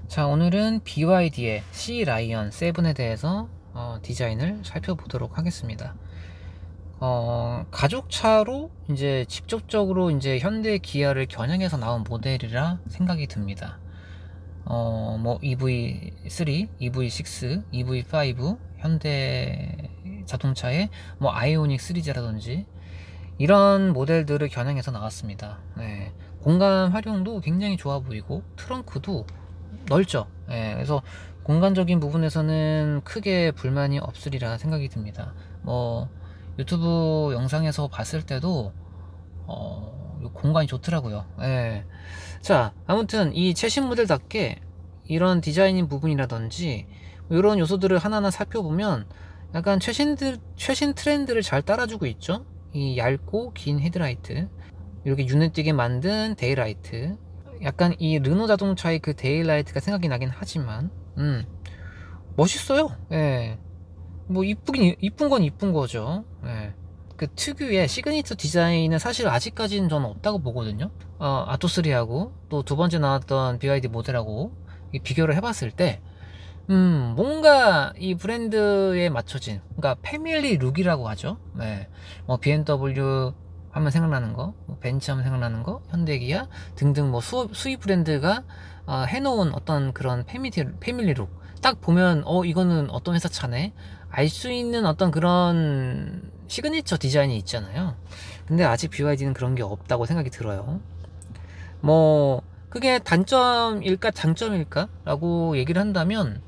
자, 오늘은 BYD의 C-라이언 7에 대해서 디자인을 살펴보도록 하겠습니다. 가족차로 이제 직접적으로 이제 현대 기아를 겨냥해서 나온 모델이라 생각이 듭니다. 뭐 EV3, EV6, EV5, 현대 자동차의 뭐 아이오닉 시리즈라든지 이런 모델들을 겨냥해서 나왔습니다. 네. 공간 활용도 굉장히 좋아 보이고 트렁크도 넓죠. 예, 그래서 공간적인 부분에서는 크게 불만이 없으리라 생각이 듭니다. 뭐 유튜브 영상에서 봤을 때도 공간이 좋더라고요. 예. 자, 아무튼 이 최신 모델답게 이런 디자인인 부분이라든지 이런 요소들을 하나하나 살펴보면 약간 최신 트렌드를 잘 따라주고 있죠. 이 얇고 긴 헤드라이트, 이렇게 눈에 띄게 만든 데이라이트, 약간 이 르노 자동차의 그 데일라이트가 생각이 나긴 하지만 멋있어요. 예. 뭐 이쁜 건 이쁜 거죠. 예. 그 특유의 시그니처 디자인은 사실 아직까지는 저는 없다고 보거든요. 아토3하고 또 두 번째 나왔던 BYD 모델하고 비교를 해봤을 때 뭔가 이 브랜드에 맞춰진, 그러니까 패밀리 룩이라고 하죠. 네. 뭐 BMW 하면 생각나는 거, 뭐 벤츠 하면 생각나는 거, 현대기아 등등 뭐 수입 브랜드가 해놓은 어떤 그런 패밀리 룩. 딱 보면 이거는 어떤 회사 차네, 알 수 있는 어떤 그런 시그니처 디자인이 있잖아요. 근데 아직 BYD는 그런 게 없다고 생각이 들어요. 뭐 그게 단점일까 장점일까 라고 얘기를 한다면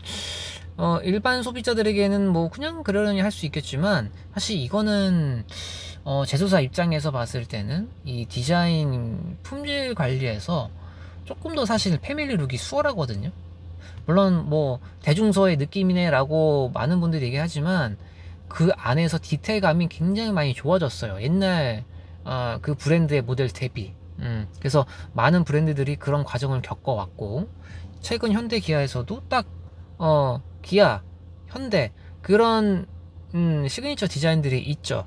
일반 소비자들에게는 뭐 그냥 그러려니 할 수 있겠지만, 사실 이거는 제조사 입장에서 봤을 때는 이 디자인 품질 관리에서 조금 더 사실 패밀리 룩이 수월하거든요. 물론 뭐 대중서의 느낌이네 라고 많은 분들이 얘기하지만 그 안에서 디테일감이 굉장히 많이 좋아졌어요, 옛날 그 브랜드의 모델 대비. 그래서 많은 브랜드들이 그런 과정을 겪어왔고, 최근 현대 기아에서도 딱 기아, 현대 그런 시그니처 디자인들이 있죠.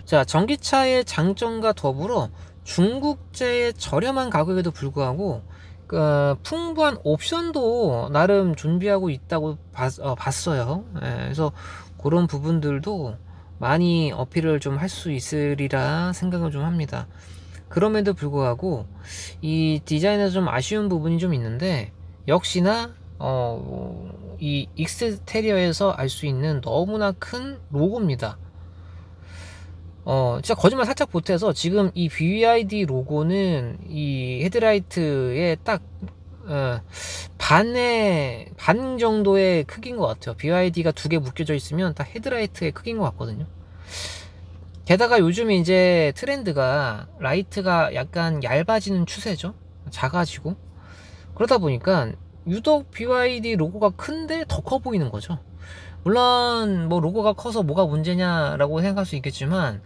자, 전기차의 장점과 더불어 중국제의 저렴한 가격에도 불구하고 풍부한 옵션도 나름 준비하고 있다고 봤어요. 예, 그래서 그런 부분들도 많이 어필을 좀 할 수 있으리라 생각을 좀 합니다. 그럼에도 불구하고 이 디자인에서 좀 아쉬운 부분이 좀 있는데, 역시나 이 익스테리어에서 알 수 있는 너무나 큰 로고입니다. 진짜 거짓말 살짝 보태서 지금 이 BYD 로고는 이 헤드라이트의 딱 반 정도의 크기인 것 같아요. BYD가 두 개 묶여져 있으면 딱 헤드라이트의 크기인 것 같거든요. 게다가 요즘 이제 트렌드가 라이트가 약간 얇아지는 추세죠. 작아지고. 그러다 보니까 유독 BYD 로고가 큰데 더 커 보이는 거죠. 물론 뭐 로고가 커서 뭐가 문제냐라고 생각할 수 있겠지만,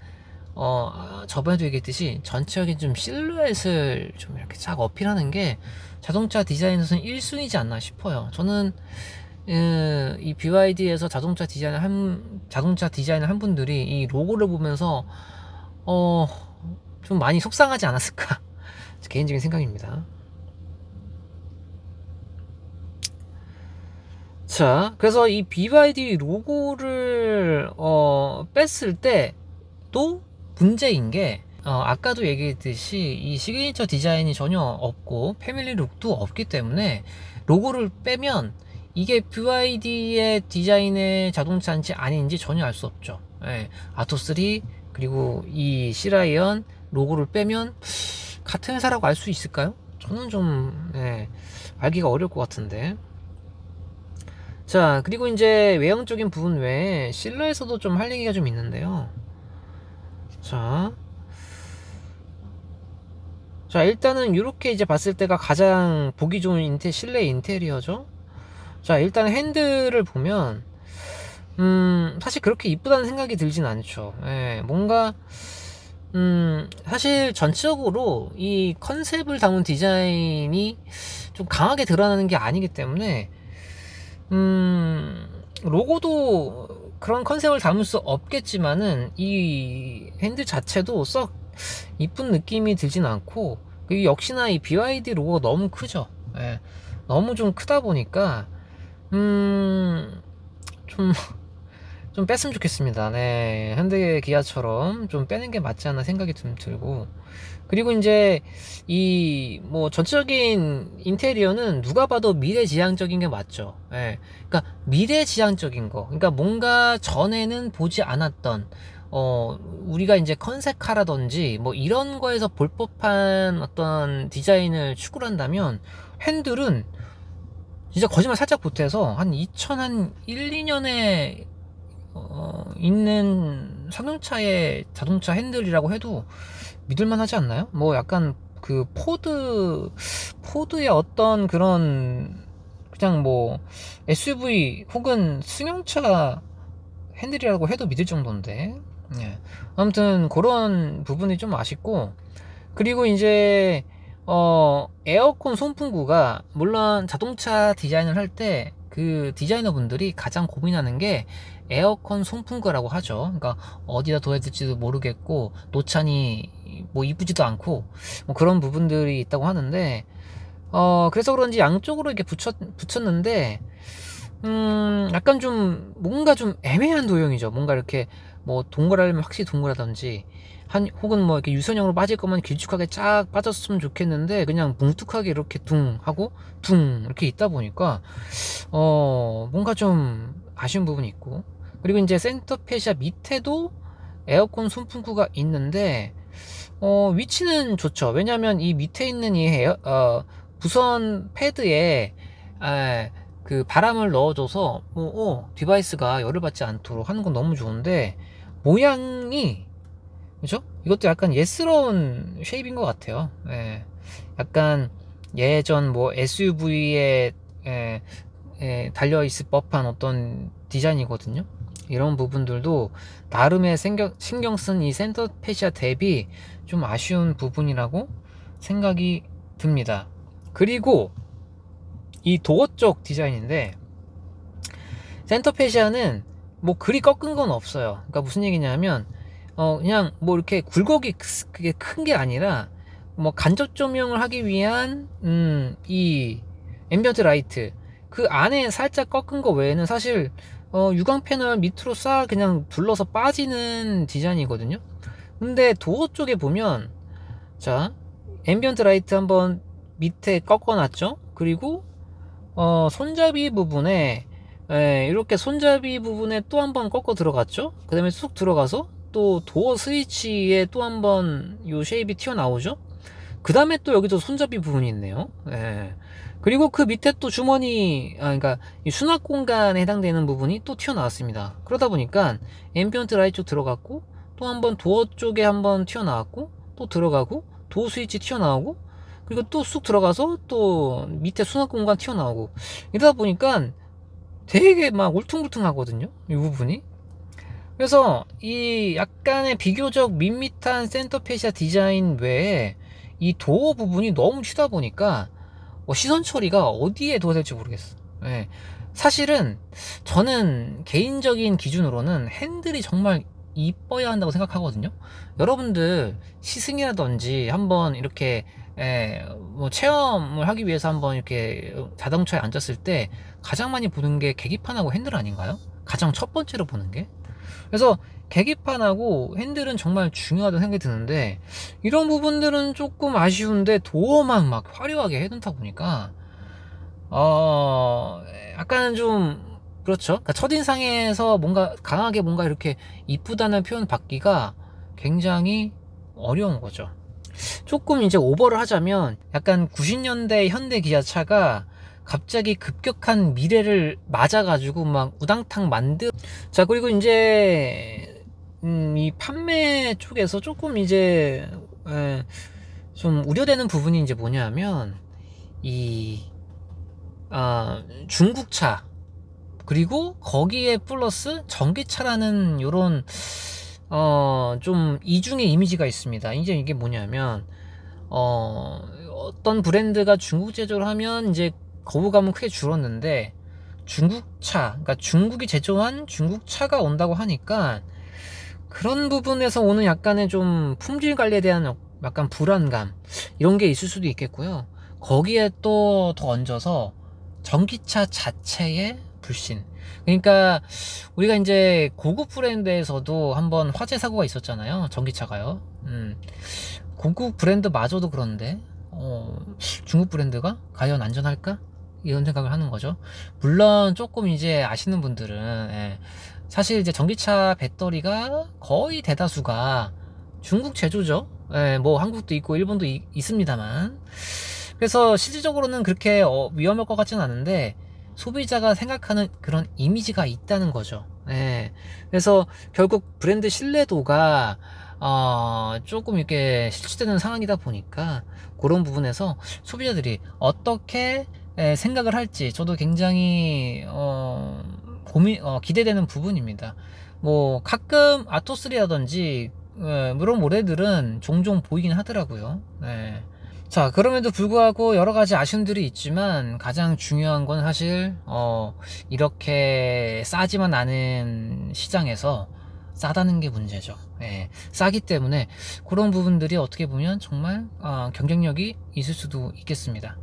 저번에도 얘기했듯이 전체적인 좀 실루엣을 좀 이렇게 쫙 어필하는 게 자동차 디자인에서는 1순위지 않나 싶어요. 저는 이 BYD에서 자동차 디자인을 한 분들이 이 로고를 보면서 좀 많이 속상하지 않았을까 개인적인 생각입니다. 자, 그래서 이 BYD 로고를 뺐을 때도 문제인 게, 아까도 얘기했듯이 이 시그니처 디자인이 전혀 없고 패밀리 룩도 없기 때문에 로고를 빼면 이게 BYD의 디자인의 자동차인지 아닌지 전혀 알 수 없죠. 예, 아토3 그리고 이 C-라이언 로고를 빼면 같은 회사라고 알 수 있을까요? 저는 좀 알기가 어려울 것 같은데. 자, 그리고 이제 외형적인 부분 외에 실내에서도 좀 할 얘기가 좀 있는데요. 자, 일단은 이렇게 이제 봤을 때가 가장 보기 좋은 실내 인테리어죠. 자, 일단 핸들을 보면 사실 그렇게 이쁘다는 생각이 들진 않죠. 뭔가 사실 전체적으로 이 컨셉을 담은 디자인이 좀 강하게 드러나는 게 아니기 때문에 로고도 그런 컨셉을 담을 수 없겠지만은 이 핸들 자체도 썩 이쁜 느낌이 들진 않고, 역시나 이 BYD 로고가 너무 크죠. 너무 좀 크다 보니까 좀 좀 뺐으면 좋겠습니다. 네, 현대 기아처럼 좀 빼는 게 맞지 않나 생각이 좀 들고, 그리고 이제 이 뭐 전체적인 인테리어는 누가 봐도 미래지향적인 게 맞죠. 예. 그러니까 미래지향적인 거. 그러니까 뭔가 전에는 보지 않았던 우리가 이제 컨셉카라든지 뭐 이런 거에서 볼 법한 어떤 디자인을 추구를 한다면 핸들은 진짜 거짓말 살짝 보태서 한 2001, 2년에 있는 상용차의 자동차 핸들이라고 해도 믿을만 하지 않나요? 뭐 약간 그 포드의 어떤 그런 그냥 뭐 SUV 혹은 승용차 핸들이라고 해도 믿을 정도인데, 예. 아무튼 그런 부분이 좀 아쉽고, 그리고 이제 에어컨 송풍구가 물론 자동차 디자인을 할 때 그 디자이너 분들이 가장 고민하는 게 에어컨 송풍구라고 하죠. 그러니까 어디다 둬야 될지도 모르겠고 노찬이 뭐 이쁘지도 않고 뭐 그런 부분들이 있다고 하는데, 그래서 그런지 양쪽으로 이렇게 붙였는데 약간 좀 뭔가 좀 애매한 도형이죠. 뭔가 이렇게 뭐 동그라면 확실히 동그라든지 혹은 뭐 이렇게 유선형으로 빠질 거면 길쭉하게 쫙 빠졌으면 좋겠는데 그냥 뭉툭하게 이렇게 둥 하고 둥 이렇게 있다 보니까 뭔가 좀 아쉬운 부분이 있고, 그리고 이제 센터페시아 밑에도 에어컨 송풍구가 있는데 위치는 좋죠. 왜냐면 이 밑에 있는 이 무선 패드에 그 바람을 넣어줘서 디바이스가 열을 받지 않도록 하는 건 너무 좋은데, 모양이 그죠? 이것도 약간 예스러운 쉐입인 것 같아요. 예. 약간 예전 뭐 SUV에 달려있을 법한 어떤 디자인이거든요. 이런 부분들도 나름의 신경 쓴 이 센터페시아 대비 좀 아쉬운 부분이라고 생각이 듭니다. 그리고 이 도어 쪽 디자인인데, 센터페시아는 뭐 그리 꺾은 건 없어요. 그러니까 무슨 얘기냐면 그냥 뭐 이렇게 굴곡이 그게 큰 게 아니라 뭐 간접 조명을 하기 위한 이 앰비언트 라이트 그 안에 살짝 꺾은 거 외에는 사실 유광 패널 밑으로 싹 그냥 둘러서 빠지는 디자인이거든요. 근데 도어 쪽에 보면, 자, 앰비언트 라이트 한번 밑에 꺾어 놨죠. 그리고 손잡이 부분에 이렇게 손잡이 부분에 또 한번 꺾어 들어갔죠. 그 다음에 쑥 들어가서 또 도어 스위치에 또 한번 요 쉐입이 튀어나오죠. 그 다음에 또 여기도 손잡이 부분이 있네요. 예. 그리고 그 밑에 또 주머니, 그러니까 이 수납 공간에 해당되는 부분이 또 튀어나왔습니다. 그러다 보니까 앰비언트 라이트 쪽 들어갔고 또 한번 도어 쪽에 한번 튀어나왔고 또 들어가고 도어 스위치 튀어나오고 그리고 또 쑥 들어가서 또 밑에 수납 공간 튀어나오고 이러다 보니까 되게 막 울퉁불퉁 하거든요, 이 부분이. 그래서 이 약간의 비교적 밋밋한 센터페시아 디자인 외에 이 도어 부분이 너무 튀다 보니까 시선 처리가 어디에 둬야 될지 모르겠어. 예. 사실은 저는 개인적인 기준으로는 핸들이 정말 이뻐야 한다고 생각하거든요. 여러분들 시승이라든지 한번 이렇게 뭐 체험을 하기 위해서 한번 이렇게 자동차에 앉았을 때 가장 많이 보는 게 계기판하고 핸들 아닌가요? 가장 첫 번째로 보는 게. 그래서 계기판하고 핸들은 정말 중요하다고 생각이 드는데, 이런 부분들은 조금 아쉬운데 도어만 막 화려하게 해놓다 보니까 약간 좀 그렇죠. 그러니까 첫인상에서 뭔가 강하게 뭔가 이렇게 이쁘다는 표현 받기가 굉장히 어려운 거죠. 조금 이제 오버를 하자면 약간 90년대 현대 기아차가 갑자기 급격한 미래를 맞아가지고 막 우당탕 자, 그리고 이제 이 판매 쪽에서 조금 이제 좀 우려되는 부분이 이제 뭐냐면 이 중국차 그리고 거기에 플러스 전기차라는 요런 좀 이중의 이미지가 있습니다. 이제 이게 뭐냐면 어떤 브랜드가 중국 제조를 하면 이제 거부감은 크게 줄었는데, 중국차, 그러니까 중국이 제조한 중국차가 온다고 하니까 그런 부분에서 오는 약간의 좀 품질 관리에 대한 약간 불안감 이런 게 있을 수도 있겠고요. 거기에 또 더 얹어서 전기차 자체의 불신. 그러니까 우리가 이제 고급 브랜드에서도 한번 화재 사고가 있었잖아요. 전기차가요. 고급 브랜드마저도 그런데 중국 브랜드가 과연 안전할까? 이런 생각을 하는 거죠. 물론 조금 이제 아시는 분들은 사실 이제 전기차 배터리가 거의 대다수가 중국 제조죠. 뭐 한국도 있고 일본도 있습니다만, 그래서 실질적으로는 그렇게 위험할 것 같지는 않은데 소비자가 생각하는 그런 이미지가 있다는 거죠. 그래서 결국 브랜드 신뢰도가 조금 이렇게 실추되는 상황이다 보니까 그런 부분에서 소비자들이 어떻게 생각을 할지 저도 굉장히 기대되는 부분입니다. 뭐 가끔 아토3라든지 그런 모델들은 종종 보이긴 하더라고요. 자, 그럼에도 불구하고 여러 가지 아쉬움들이 있지만 가장 중요한 건 사실 이렇게 싸지만 않은 시장에서 싸다는 게 문제죠. 싸기 때문에 그런 부분들이 어떻게 보면 정말 경쟁력이 있을 수도 있겠습니다.